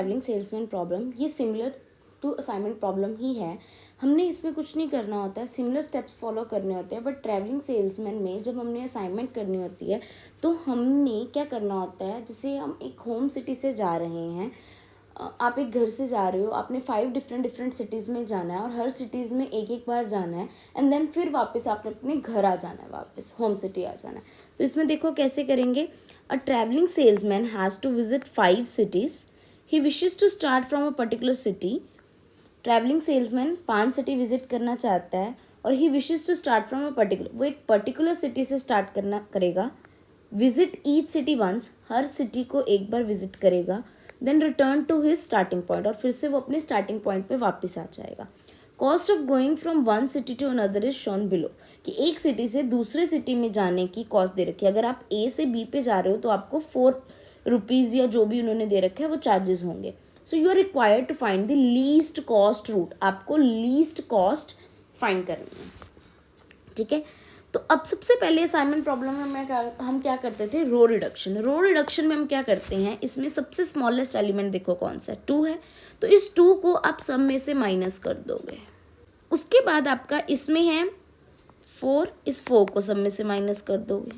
Travelling salesman problem, ये similar to assignment problem ही है। हमने इसमें कुछ नहीं करना होता है, सिमिलर स्टेप्स फॉलो करने होते हैं। बट ट्रैवलिंग सेल्समैन में जब हमने असाइनमेंट करनी होती है तो हमने क्या करना होता है, जैसे हम एक होम सिटी से जा रहे हैं, आप एक घर से जा रहे हो, आपने 5 डिफरेंट सिटीज़ में जाना है और हर सिटीज़ में एक एक बार जाना है एंड देन फिर वापस आपने अपने घर आ जाना है, वापस होम सिटी आ जाना है। तो इसमें देखो कैसे करेंगे। A travelling salesman has to visit 5 cities. He wishes to start from a particular city. Travelling salesman 5 city visit करना चाहता है और he wishes to start from a particular, वो एक पर्टिकुलर सिटी से स्टार्ट करेगा। विजिट ईच सिटी वंस, हर सिटी को एक बार विजिट करेगा। Then return to his starting point, और फिर से वो अपने स्टार्टिंग पॉइंट पे वापस आ जाएगा। Cost of going from one city to another is shown below, कि एक सिटी से दूसरे सिटी में जाने की कॉस्ट दे रखी है। अगर आप ए से बी पे जा रहे हो तो आपको 4 रुपीज़ या जो भी उन्होंने दे रखा है वो चार्जेस होंगे। So you are required to find the least cost route, आपको लीस्ट कॉस्ट फाइंड करनी है, ठीक है। तो अब सबसे पहले असाइनमेंट प्रॉब्लम में हम क्या करते थे, रो रिडक्शन। रो रिडक्शन में हम क्या करते हैं, इसमें सबसे स्मॉलेस्ट एलिमेंट देखो कौन सा है, 2 है। तो इस 2 को आप सब में से माइनस कर दोगे। उसके बाद आपका इसमें है 4, इस 4 को सब में से माइनस कर दोगे।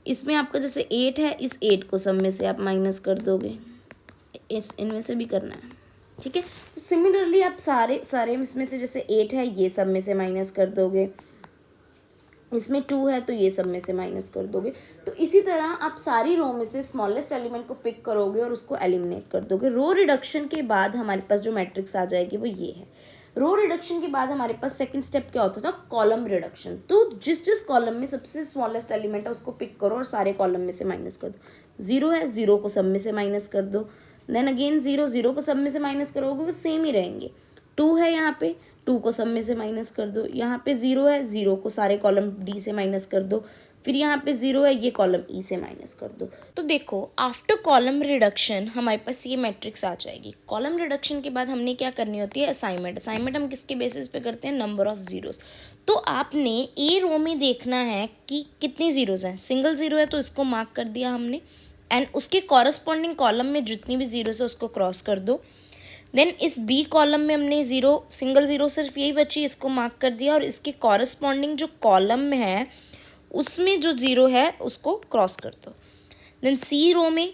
इसमें आपका जैसे 8 है, इस 8 को सब में से आप माइनस कर दोगे। इनमें से भी करना है, ठीक है। तो सिमिलरली आप सारे इसमें से जैसे 8 है ये सब में से माइनस कर दोगे, इसमें 2 है तो ये सब में से माइनस कर दोगे। तो इसी तरह आप सारी रो में से स्मॉलेस्ट एलिमेंट को पिक करोगे और उसको एलिमिनेट कर दोगे। रो रिडक्शन के बाद हमारे पास जो मैट्रिक्स आ जाएगी वो ये है। रो रिडक्शन के बाद हमारे पास सेकंड स्टेप क्या होता था, कॉलम रिडक्शन। तो जिस कॉलम में सबसे स्मॉलेस्ट एलिमेंट है उसको पिक करो और सारे कॉलम में से माइनस कर दो। 0 है, 0 को सब में से माइनस कर दो। देन अगेन 0 को सब में से माइनस करोगे वो सेम ही रहेंगे। 2 है यहाँ पे, 2 को सब में से माइनस कर दो। यहाँ पे 0 है, 0 को सारे कॉलम डी से माइनस कर दो। फिर यहाँ पे 0 है, ये कॉलम ई से माइनस कर दो। तो देखो आफ्टर कॉलम रिडक्शन हमारे पास ये मैट्रिक्स आ जाएगी। कॉलम रिडक्शन के बाद हमने क्या करनी होती है, असाइनमेंट। असाइनमेंट हम किसके बेसिस पे करते हैं, नंबर ऑफ जीरोस। तो आपने ए रो में देखना है कि कितनी जीरोस हैं। सिंगल जीरो है तो इसको मार्क कर दिया हमने, एंड उसके कॉरस्पॉन्डिंग कॉलम में जितनी भी जीरोस है उसको क्रॉस कर दो। देन इस बी कॉलम में हमने सिंगल ज़ीरो सिर्फ यही बची, इसको मार्क कर दिया, और इसके कॉरस्पॉन्डिंग जो कॉलम में है उसमें जो ज़ीरो है उसको क्रॉस कर दो। देन सी रो में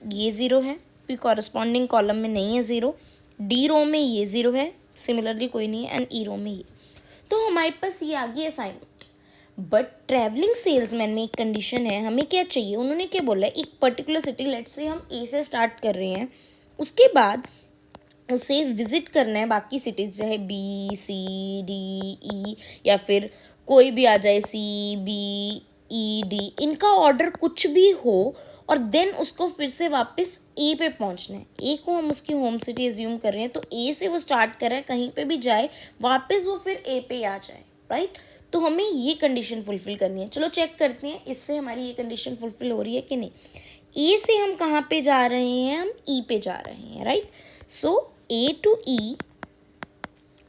ये ज़ीरो है क्योंकि कॉरस्पॉन्डिंग कॉलम में नहीं है ज़ीरो। डी रो में ये ज़ीरो है, सिमिलरली कोई नहीं है, एंड ई रो में ये। तो हमारे पास ये आ गई असाइनमेंट। बट ट्रैवलिंग सेल्समैन में एक कंडीशन है, हमें क्या चाहिए, उन्होंने क्या बोला है, एक पर्टिकुलर सिटी, लेट्स से हम ए से स्टार्ट कर रहे हैं, उसके बाद उसे विजिट करना है बाकी सिटीज़, चाहे बी सी डी ई या फिर कोई भी आ जाए, सी बी ई डी, इनका ऑर्डर कुछ भी हो, और देन उसको फिर से वापस ए पे पहुंचना है। ए को हम उसकी होम सिटी एज्यूम कर रहे हैं, तो ए से वो स्टार्ट कर रहा है, कहीं पे भी जाए वापस वो फिर ए पे आ जाए, राइट। तो हमें ये कंडीशन फुलफिल करनी है। चलो चेक करते हैं इससे हमारी ये कंडीशन फुलफिल हो रही है कि नहीं। ए से हम कहाँ पे जा रहे हैं, हम ई पे जा रहे हैं, right. So A to E,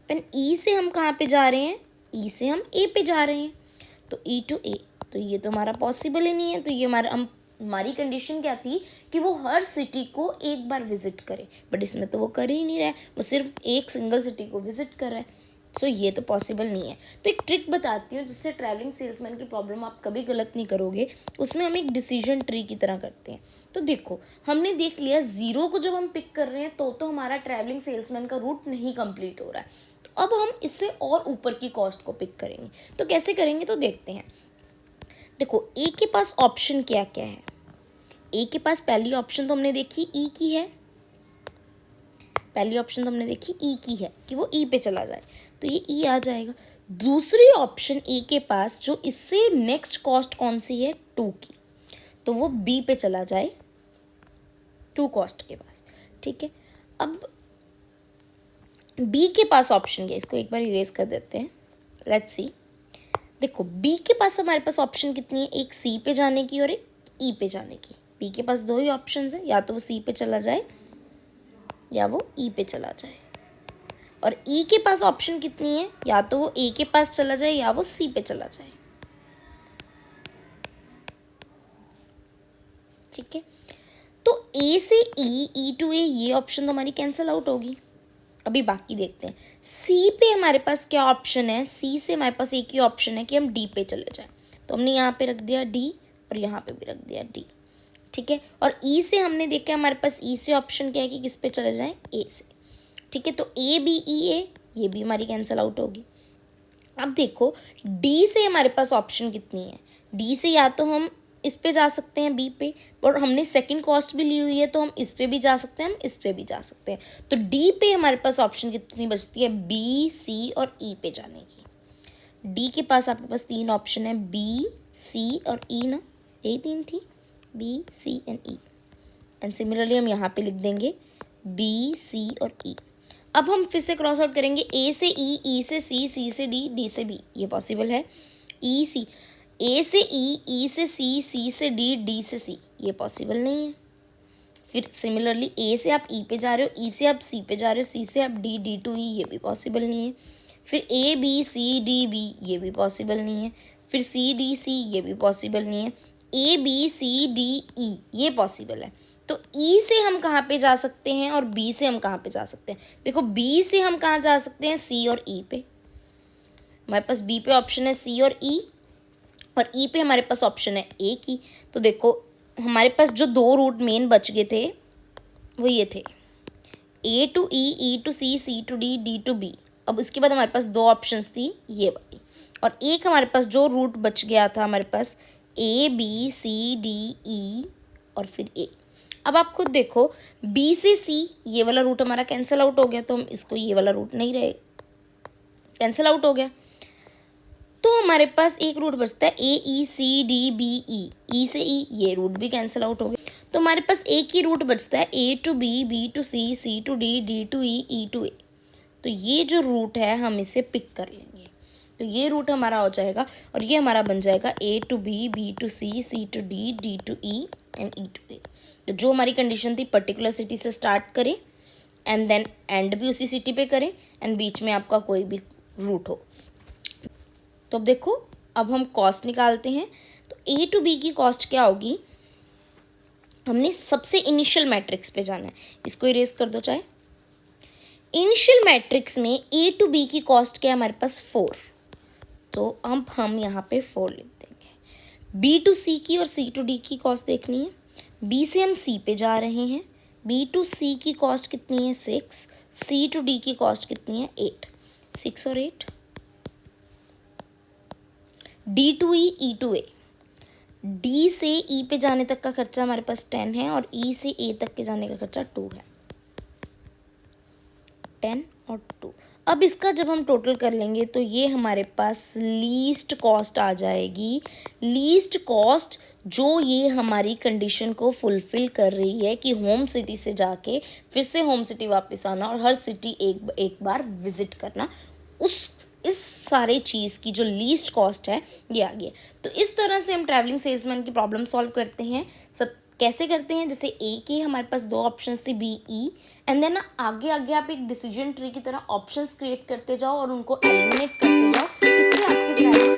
and E से हम कहाँ पे जा रहे हैं, ई से हम ए पे जा रहे हैं, तो ई टू ए। तो ये तो हमारा पॉसिबल ही नहीं है। तो ये हमारी कंडीशन क्या थी कि वो हर सिटी को एक बार विजिट करे, बट इसमें तो वो कर ही नहीं रहा है, वो सिर्फ एक सिंगल सिटी को विजिट कर रहा है। सो ये तो पॉसिबल नहीं है। तो एक ट्रिक बताती हूँ जिससे ट्रैवलिंग सेल्समैन की प्रॉब्लम आप कभी गलत नहीं करोगे। उसमें हम एक डिसीजन ट्री की तरह करते हैं। तो देखो हमने देख लिया 0 को जब हम पिक कर रहे हैं तो हमारा ट्रैवलिंग सेल्समैन का रूट नहीं कंप्लीट हो रहा है। तो अब हम इससे और ऊपर की कॉस्ट को पिक करेंगे। तो कैसे करेंगे, तो देखते हैं। देखो ए के पास ऑप्शन क्या क्या है। ए के पास पहली ऑप्शन तो हमने देखी ई की है, पहली ऑप्शन तो हमने देखी ई की है कि वो ई पे चला जाए, तो ये ई आ जाएगा। दूसरी ऑप्शन ए के पास जो इससे नेक्स्ट कॉस्ट कौन सी है, 2 की, तो वो बी पे चला जाए 2 कॉस्ट के पास, ठीक है। अब बी के पास ऑप्शन क्या, इसको एक बार इरेज कर देते हैं, लेट्स सी। देखो बी के पास हमारे पास ऑप्शन कितनी है, एक सी पे जाने की और एक ई पे जाने की। बी के पास 2 ही ऑप्शन है, या तो वो सी पे चला जाए या वो ई पे चला जाए। और ई के पास ऑप्शन कितनी है, या तो वो ए के पास चला जाए या वो सी पे चला जाए, ठीक है। तो ए से ई टू ए, ये ऑप्शन तो हमारी कैंसिल आउट होगी। अभी बाकी देखते हैं। सी पे हमारे पास क्या ऑप्शन है, सी से हमारे पास एक ही ऑप्शन है कि हम डी पे चले जाएं, तो हमने यहाँ पे रख दिया डी और यहाँ पे भी रख दिया डी, ठीक है। और ई से हमने देखा हमारे पास ई से ऑप्शन क्या है कि किस पे चले जाएं, ए से, ठीक है। तो ए बी ई ए, ये भी हमारी कैंसिल आउट होगी। अब देखो डी से हमारे पास ऑप्शन कितनी है, डी से या तो हम इस पे जा सकते हैं बी पे, और हमने सेकंड कॉस्ट भी ली हुई है तो हम इस पे भी जा सकते हैं, हम इस पे भी जा सकते हैं। तो डी पे हमारे पास ऑप्शन कितनी बचती है, बी सी और ई पे जाने की। डी के पास आपके पास 3 ऑप्शन है, बी सी और ई ना, यही 3 थी, B C and E. And similarly हम यहाँ पे लिख देंगे बी सी और ई। अब हम फिर से क्रॉस आउट करेंगे, ए से ई से सी से डी से बी, ये पॉसिबल है। ई सी, ए से ई से सी से डी से सी, ये पॉसिबल नहीं है। फिर सिमिलरली ए से आप ई पे जा रहे हो, ई से आप सी पे जा रहे हो, सी से आप डी टू ई, ये भी पॉसिबल नहीं है। फिर A B C D B, ये भी पॉसिबल नहीं है। फिर सी डी सी, ये भी पॉसिबल नहीं है। ए बी सी डी ई, ये पॉसिबल है। तो ई से हम कहाँ पे जा सकते हैं और बी से हम कहाँ पे जा सकते हैं, देखो बी से हम कहाँ जा सकते हैं, सी और ई पे। हमारे पास बी पे ऑप्शन है सी और ई, और ई पे हमारे पास ऑप्शन है ए की। तो देखो हमारे पास जो 2 रूट मेन बच गए थे वो ये थे, A to E to C to D to B. अब इसके बाद हमारे पास 2 ऑप्शंस थी ये वाली, और एक हमारे पास जो रूट बच गया था हमारे पास ए बी सी डी ई और फिर ए। अब आप खुद देखो बी से सी, ये वाला रूट हमारा कैंसिल आउट हो गया, तो हम इसको, ये वाला रूट नहीं रहे, कैंसिल आउट हो गया। तो हमारे पास एक रूट बचता है ए ई सी डी बी ई से ई, ये रूट भी कैंसिल आउट हो गया। तो हमारे पास एक ही रूट बचता है A to B to C to D to E to A. तो ये जो रूट है हम इसे पिक कर लेंगे, तो ये रूट हमारा हो जाएगा, और ये हमारा बन जाएगा A to B to C to D to E and E to A. तो जो हमारी कंडीशन थी पर्टिकुलर सिटी से स्टार्ट करें एंड देन एंड भी उसी सिटी पे करें, एंड बीच में आपका कोई भी रूट हो। तो अब देखो, अब हम कॉस्ट निकालते हैं। तो ए टू बी की कॉस्ट क्या होगी, हमने सबसे इनिशियल मैट्रिक्स पे जाना है, इसको इरेज कर दो चाहे। इनिशियल मैट्रिक्स में ए टू बी की कॉस्ट क्या है हमारे पास 4, तो अब हम यहाँ पे 4 लिख देंगे। बी टू सी की और सी टू डी की कॉस्ट देखनी है। बी से हम सी पे जा रहे हैं, बी टू सी की कॉस्ट कितनी है 6, सी टू डी की कॉस्ट कितनी है 8, 6 और 8। D to E to A, D से ई पे जाने तक का खर्चा हमारे पास 10 है, और ई से ए तक के जाने का खर्चा 2 है, 10 और 2। अब इसका जब हम टोटल कर लेंगे तो ये हमारे पास लीस्ट कॉस्ट आ जाएगी। लीस्ट कॉस्ट जो ये हमारी कंडीशन को फुलफिल कर रही है कि होम सिटी से जाके फिर से होम सिटी वापस आना और हर सिटी एक बार विजिट करना, इस सारे चीज़ की जो लीस्ट कॉस्ट है ये आ गई। तो इस तरह से हम ट्रैवलिंग सेल्समैन की प्रॉब्लम सॉल्व करते हैं। सब कैसे करते हैं, जैसे ए के हमारे पास 2 ऑप्शंस थी बी ई, एंड देन आगे आगे आप एक डिसीजन ट्री की तरह ऑप्शंस क्रिएट करते जाओ और उनको एलिमिनेट करते जाओ, इससे आपकी ट्रैवलिंग